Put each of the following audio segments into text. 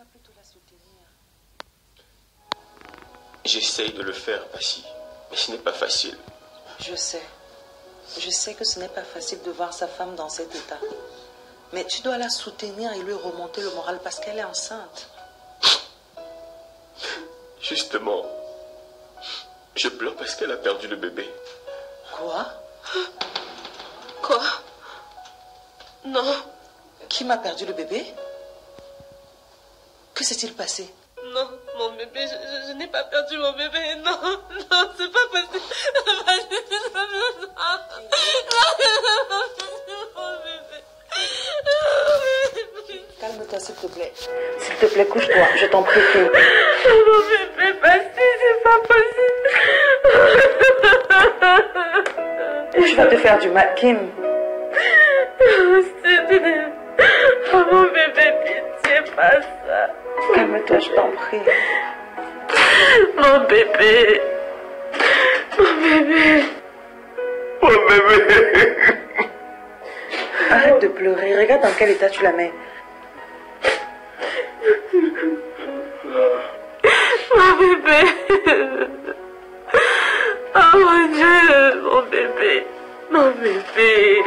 dois plutôt la soutenir. J'essaye de le faire, Passy, mais ce n'est pas facile. Je sais. Je sais que ce n'est pas facile de voir sa femme dans cet état. Mais tu dois la soutenir et lui remonter le moral parce qu'elle est enceinte. Justement, je pleure parce qu'elle a perdu le bébé. Quoi? Quoi? Non. Qui m'a perdu le bébé? Que s'est-il passé? Non, mon bébé, je n'ai pas perdu mon bébé. Non, non, c'est pas possible. Calme-toi, s'il te plaît. S'il te plaît, couche-toi. Je t'en prie. Mon bébé, Passy, c'est pas possible. Je vais te faire du mal, Kim. Oh, mon bébé, pitié, pas ça. Calme-toi, je t'en prie. Mon bébé. Mon bébé. Oh bébé! Arrête de pleurer. Regarde dans quel état tu la mets. Mon bébé. Oh mon Dieu, mon bébé. Mon bébé.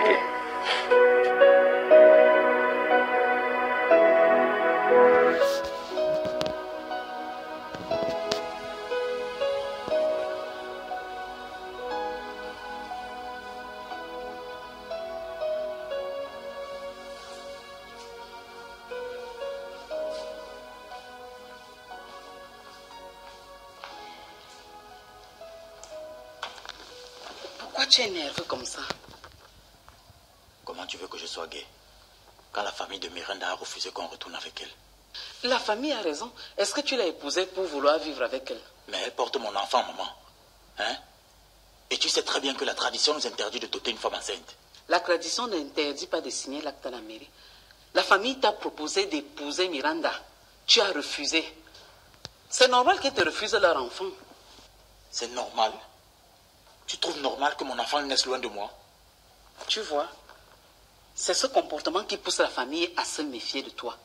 Pourquoi tu es nerveux comme ça? Comment tu veux que je sois gai quand la famille de Miranda a refusé qu'on retourne avec elle? La famille a raison. Est-ce que tu l'as épousée pour vouloir vivre avec elle? Mais elle porte mon enfant, maman. Hein? Et tu sais très bien que la tradition nous interdit de doter une femme enceinte. La tradition n'interdit pas de signer l'acte à la mairie. La famille t'a proposé d'épouser Miranda. Tu as refusé. C'est normal qu'ils te refusent leur enfant. C'est normal? Tu trouves normal que mon enfant naisse loin de moi? Tu vois, c'est ce comportement qui pousse la famille à se méfier de toi.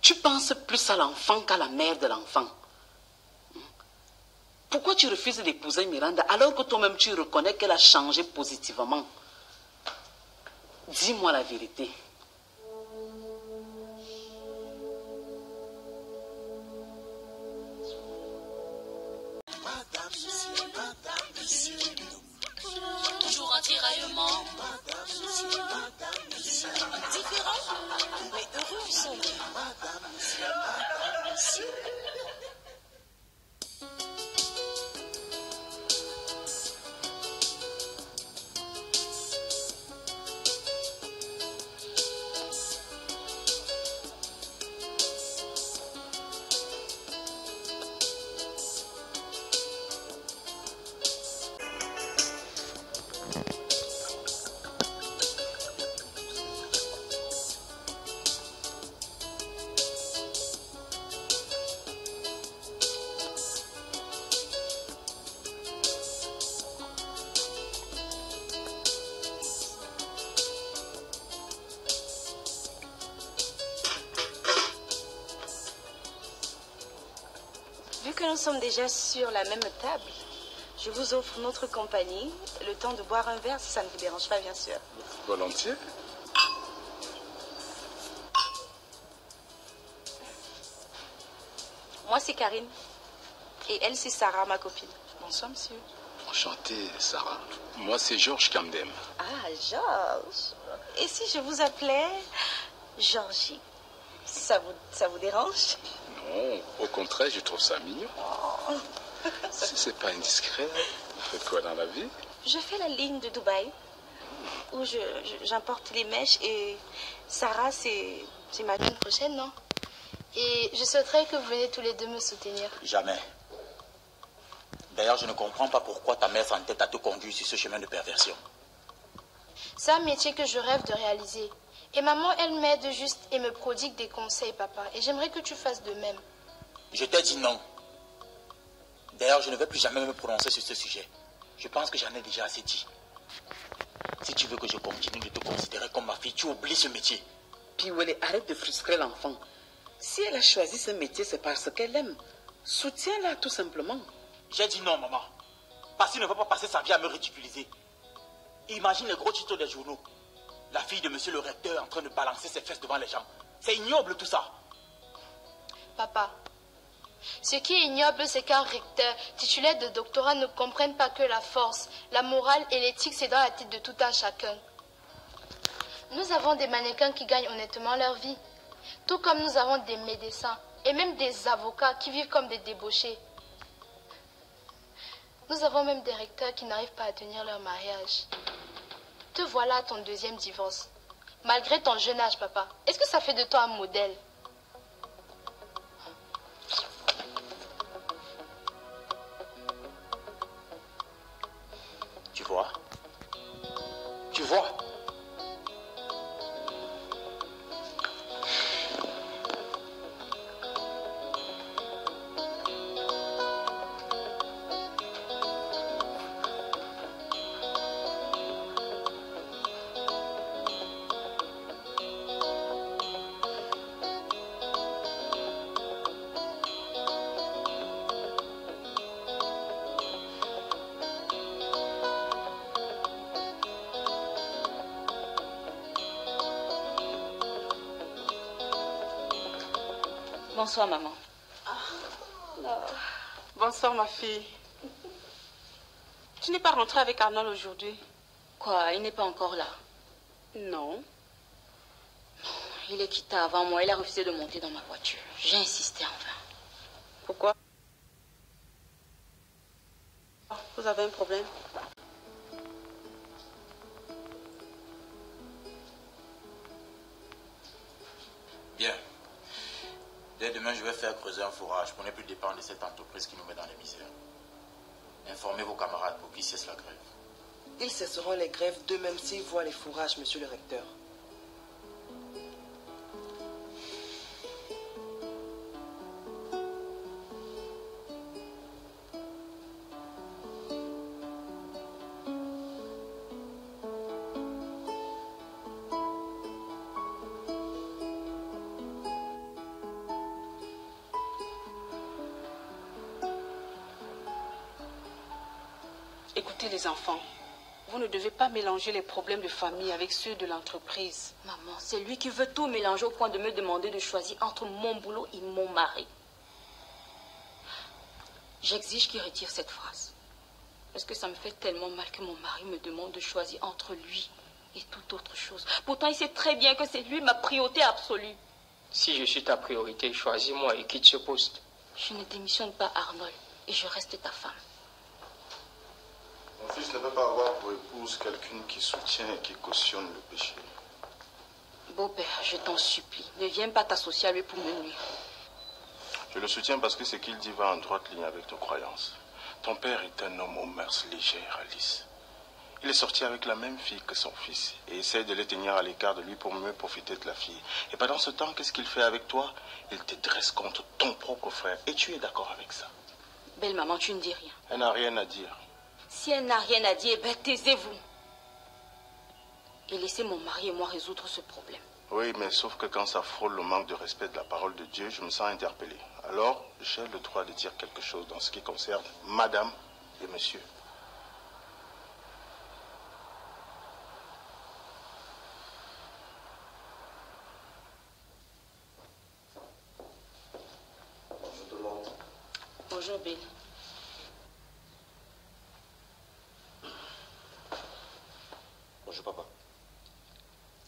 Tu penses plus à l'enfant qu'à la mère de l'enfant. Pourquoi tu refuses d'épouser Miranda alors que toi-même tu reconnais qu'elle a changé positivement? Dis-moi la vérité. Toujours un tiraillement. Différent, mais heureux ensemble. Vu que nous sommes déjà sur la même table, je vous offre notre compagnie, le temps de boire un verre si ça ne vous dérange pas, bien sûr. Volontiers. Moi, c'est Karine. Et elle, c'est Sarah, ma copine. Bonsoir, monsieur. Enchanté, Sarah. Moi, c'est Georges Kamdem. Ah, Georges. Et si je vous appelais Georgie? Ça vous dérange? Non, au contraire, je trouve ça mignon. Oh. Si c'est pas indiscret, vous faites quoi dans la vie? Je fais la ligne de Dubaï, où j'importe les mèches, et Sarah, c'est ma ligne prochaine, non? Et je souhaiterais que vous veniez tous les deux me soutenir. Jamais. D'ailleurs, je ne comprends pas pourquoi ta mère s'entête à te conduire sur ce chemin de perversion. C'est un métier que je rêve de réaliser. Et maman, elle m'aide juste et me prodigue des conseils, papa. Et j'aimerais que tu fasses de même. Je t'ai dit non. D'ailleurs, je ne vais plus jamais me prononcer sur ce sujet. Je pense que j'en ai déjà assez dit. Si tu veux que je continue de te considérer comme ma fille, tu oublies ce métier. Puis, Wele, arrête de frustrer l'enfant. Si elle a choisi ce métier, c'est parce qu'elle aime. Soutiens-la tout simplement. J'ai dit non, maman. Parce qu'il ne va pas passer sa vie à me ridiculiser. Imagine les gros titres des journaux. La fille de monsieur le recteur en train de balancer ses fesses devant les gens. C'est ignoble tout ça. Papa, ce qui est ignoble, c'est qu'un recteur titulaire de doctorat ne comprenne pas que la force, la morale et l'éthique, c'est dans la tête de tout un chacun. Nous avons des mannequins qui gagnent honnêtement leur vie. Tout comme nous avons des médecins et même des avocats qui vivent comme des débauchés. Nous avons même des recteurs qui n'arrivent pas à tenir leur mariage. Te voilà à ton deuxième divorce. Malgré ton jeune âge, papa. Est-ce que ça fait de toi un modèle? Tu vois? Tu vois? Bonsoir, maman. Bonsoir, ma fille. Tu n'es pas rentrée avec Arnold aujourd'hui? Quoi, il n'est pas encore là? Non. Il est quitté avant moi. Il a refusé de monter dans ma voiture. J'ai insisté en vain. Pourquoi? Vous avez un problème? Bien. Dès demain, je vais faire creuser un forage pour ne plus dépendre de cette entreprise qui nous met dans les misères. Informez vos camarades pour qu'ils cessent la grève. Ils cesseront les grèves d'eux-mêmes s'ils voient les fourrages, monsieur le recteur. Écoutez les enfants, vous ne devez pas mélanger les problèmes de famille avec ceux de l'entreprise. Maman, c'est lui qui veut tout mélanger au point de me demander de choisir entre mon boulot et mon mari. J'exige qu'il retire cette phrase. Parce que ça me fait tellement mal que mon mari me demande de choisir entre lui et toute autre chose. Pourtant, il sait très bien que c'est lui ma priorité absolue. Si je suis ta priorité, choisis-moi et quitte ce poste. Je ne démissionne pas, Arnold, et je reste ta femme. Mon fils ne peut pas avoir pour épouse quelqu'un qui soutient et qui cautionne le péché. Beau-père, je t'en supplie, ne viens pas t'associer à lui pour me nuire. Je le soutiens parce que ce qu'il dit va en droite ligne avec nos croyances. Ton père est un homme aux mœurs légères, Alice. Il est sorti avec la même fille que son fils et essaie de les tenir à l'écart de lui pour mieux profiter de la fille. Et pendant ce temps, qu'est-ce qu'il fait avec toi? Il te dresse contre ton propre frère. Et tu es d'accord avec ça? Belle maman, tu ne dis rien. Elle n'a rien à dire. Si elle n'a rien à dire, ben taisez-vous. Et laissez mon mari et moi résoudre ce problème. Oui, mais sauf que quand ça frôle le manque de respect de la parole de Dieu, je me sens interpellé. Alors, j'ai le droit de dire quelque chose dans ce qui concerne madame et monsieur. Bonjour tout le monde. Bonjour, Bill. Bonjour papa.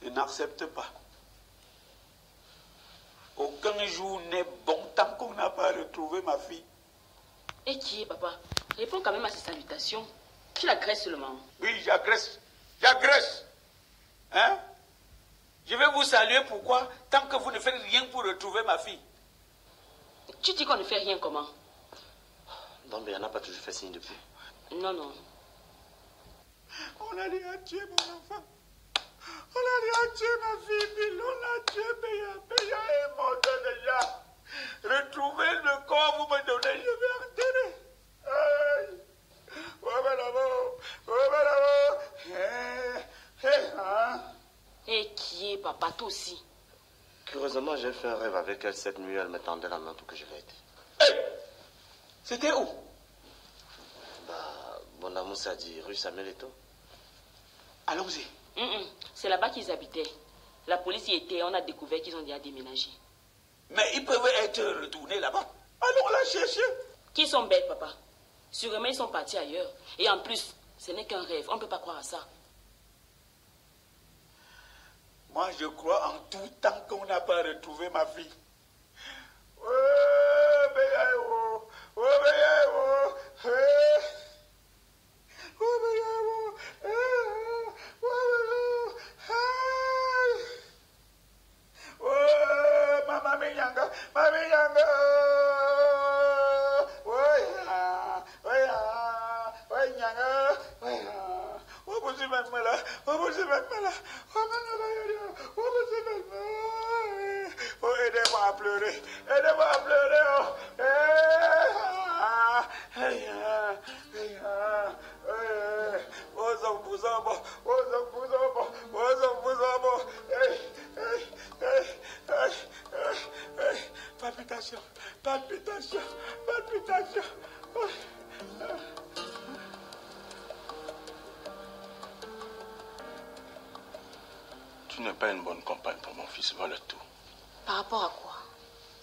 Je n'accepte pas. Aucun jour n'est bon tant qu'on n'a pas retrouvé ma fille. Et qui est, papa? Réponds quand même à ces salutations. Tu l'agresses seulement. Oui, j'agresse. J'agresse. Hein? Je vais vous saluer pourquoi tant que vous ne faites rien pour retrouver ma fille. Tu dis qu'on ne fait rien comment? Donc, elle n'a pas toujours fait signe depuis. Non, non. On a déjà tué mon enfant. On a déjà tué ma fille, Bill. On a tué Béa. Béa est morte déjà. Retrouvez le corps, vous me donnez, je vais enterrer. Aïe. Ouais, madame. Et qui est, papa, toi aussi? Curieusement, j'ai fait un rêve avec elle cette nuit. Elle me tendait la main pour que je l'aide. Hey! C'était où? Mon amour s'est dit rue Samuel Eto'o. Allons-y. C'est là-bas qu'ils habitaient. La police y était, on a découvert qu'ils ont déjà déménagé. Mais ils peuvent être retournés là-bas. Allons la chercher. Qui sont bêtes, papa? Sûrement, ils sont partis ailleurs. Et en plus, ce n'est qu'un rêve. On ne peut pas croire à ça. Moi, je crois en tout temps qu'on n'a pas retrouvé ma fille. Aidez-moi à pleurer. Aidez-moi à pleurer. Palpitation, palpitation, palpitation. Tu n'es pas une bonne compagne pour mon fils, voilà tout. Par rapport à quoi?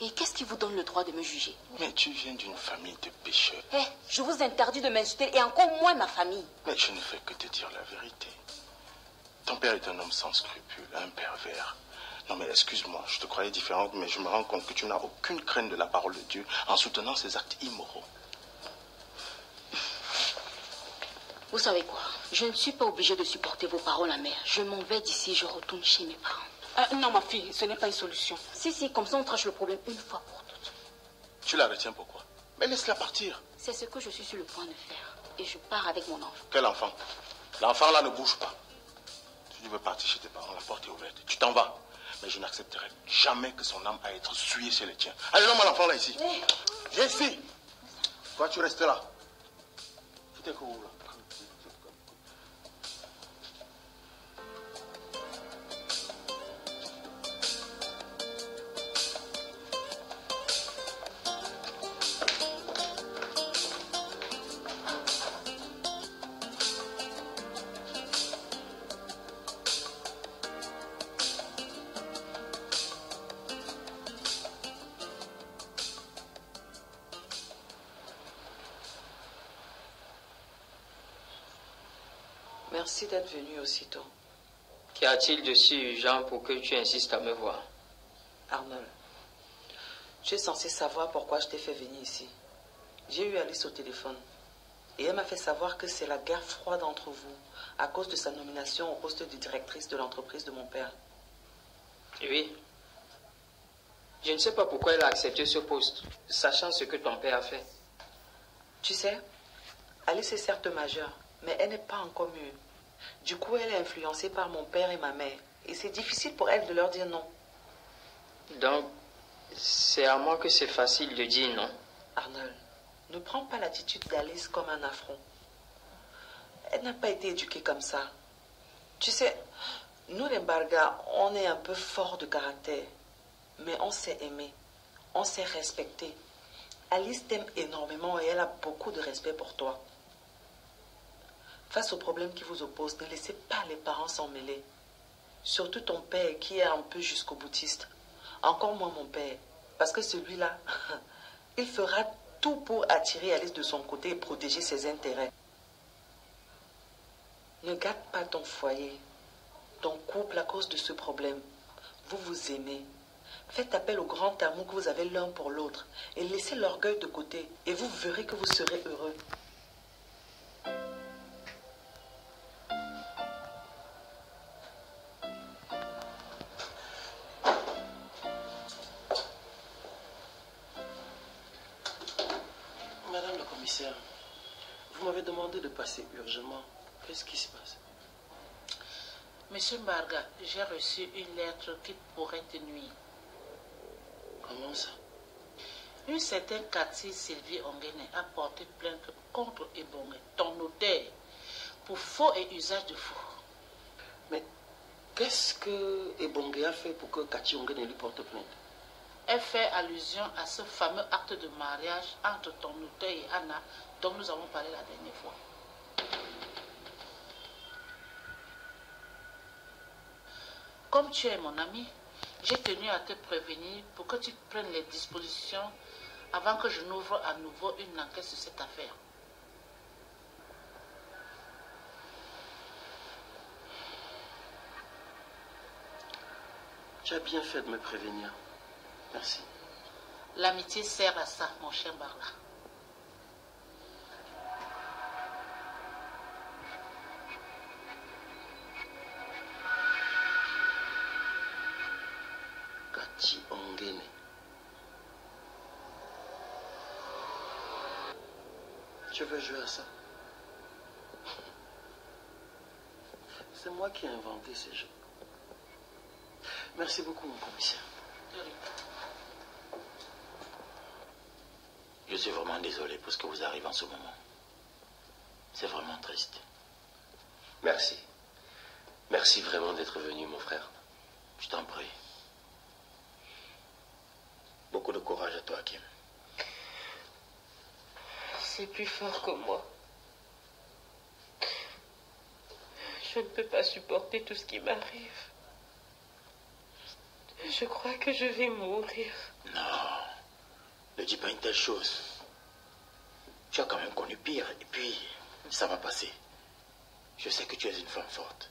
Et qu'est-ce qui vous donne le droit de me juger? Mais tu viens d'une famille de pécheurs. Je vous interdis de m'insulter et encore moins ma famille. Mais je ne fais que te dire la vérité. Ton père est un homme sans scrupules, un pervers. Non mais excuse-moi, je te croyais différente, mais je me rends compte que tu n'as aucune crainte de la parole de Dieu en soutenant ces actes immoraux. Vous savez quoi? Je ne suis pas obligée de supporter vos paroles amères. Je m'en vais d'ici, je retourne chez mes parents. Non, ma fille, ce n'est pas une solution. Si, comme ça on trache le problème une fois pour toutes. Tu la retiens pourquoi? Mais laisse-la partir. C'est ce que je suis sur le point de faire. Et je pars avec mon enfant. Quel enfant? L'enfant là ne bouge pas. Si tu veux partir chez tes parents, la porte est ouverte. Tu t'en vas. Mais je n'accepterai jamais que son âme aille être souillée chez les tiens. Allez, non, mon enfant là ici. Viens ici. Toi, tu restes là. Tu t'es où là? Merci d'être venu aussitôt. Qu'y a-t-il de si urgent pour que tu insistes à me voir? Arnold, tu es censé savoir pourquoi je t'ai fait venir ici. J'ai eu Alice au téléphone et elle m'a fait savoir que c'est la guerre froide entre vous à cause de sa nomination au poste de directrice de l'entreprise de mon père. Oui. Je ne sais pas pourquoi elle a accepté ce poste, sachant ce que ton père a fait. Tu sais, Alice est certes majeure, mais elle n'est pas encore mûre. Du coup, elle est influencée par mon père et ma mère. Et c'est difficile pour elle de leur dire non. Donc, c'est à moi que c'est facile de dire non. Arnold, ne prends pas l'attitude d'Alice comme un affront. Elle n'a pas été éduquée comme ça. Tu sais, nous les Mbarga, on est un peu forts de caractère. Mais on s'est aimé, on s'est respecté. Alice t'aime énormément et elle a beaucoup de respect pour toi. Face aux problèmes qui vous opposent, ne laissez pas les parents s'en mêler. Surtout ton père qui est un peu jusqu'au boutiste. Encore moins mon père. Parce que celui-là, il fera tout pour attirer Alice de son côté et protéger ses intérêts. Ne gâte pas ton foyer, ton couple à cause de ce problème. Vous vous aimez. Faites appel au grand amour que vous avez l'un pour l'autre et laissez l'orgueil de côté et vous verrez que vous serez heureux. Madame la commissaire, vous m'avez demandé de passer urgemment. Qu'est-ce qui se passe? Monsieur Mbarga, j'ai reçu une lettre qui pourrait te nuire. Comment ça? Une certaine Cathy Sylvie Ongene a porté plainte contre Ebonge, ton notaire, pour faux et usage de faux. Mais Qu'est-ce que Ebongue a fait pour que Kati Ongue ne lui porte plainte? Elle fait allusion à ce fameux acte de mariage entre ton auteur et Anna dont nous avons parlé la dernière fois. Comme tu es mon ami, j'ai tenu à te prévenir pour que tu prennes les dispositions avant que je n'ouvre à nouveau une enquête sur cette affaire. Tu as bien fait de me prévenir. Merci. L'amitié sert à ça, mon cher Barla. Kati Ongene. Tu veux jouer à ça? C'est moi qui ai inventé ces jeux. Merci beaucoup, mon commissaire. Je suis vraiment désolé pour ce que vous arrive en ce moment. C'est vraiment triste. Merci. Merci vraiment d'être venu, mon frère. Je t'en prie. Beaucoup de courage à toi, Kim. C'est plus fort que moi. Je ne peux pas supporter tout ce qui m'arrive. Je crois que je vais mourir. Non, ne dis pas une telle chose. Tu as quand même connu pire, et puis ça va passer. Je sais que tu es une femme forte.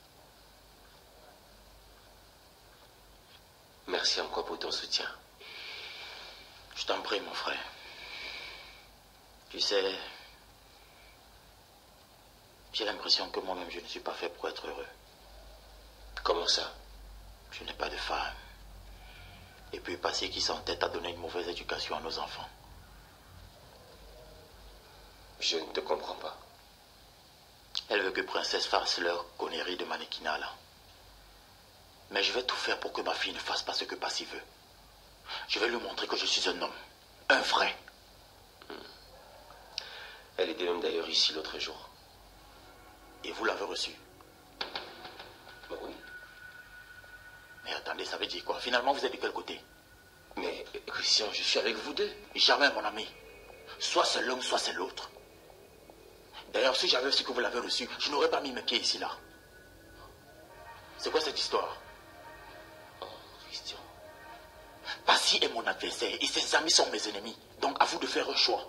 Merci encore pour ton soutien. Je t'en prie, mon frère. Tu sais, j'ai l'impression que moi-même je ne suis pas fait pour être heureux. Comment ça? Je n'ai pas de femme. Et puis passer qui s'entête à donner une mauvaise éducation à nos enfants. Je ne te comprends pas. Elle veut que Princesse fasse leur connerie de mannequinat là. Mais je vais tout faire pour que ma fille ne fasse pas ce que Passy veut. Je vais lui montrer que je suis un homme. Un vrai. Elle était même d'ailleurs ici l'autre jour. Et vous l'avez reçue? Oui. Mais attendez, ça veut dire quoi? Finalement, vous êtes de quel côté? Mais, Christian, je suis avec vous deux. Jamais, mon ami. Soit c'est l'un, soit c'est l'autre. D'ailleurs, si j'avais su que vous l'avez reçu, je n'aurais pas mis mes pieds ici, là. C'est quoi cette histoire? Oh, Christian. Passy est mon adversaire et ses amis sont mes ennemis. Donc, à vous de faire un choix.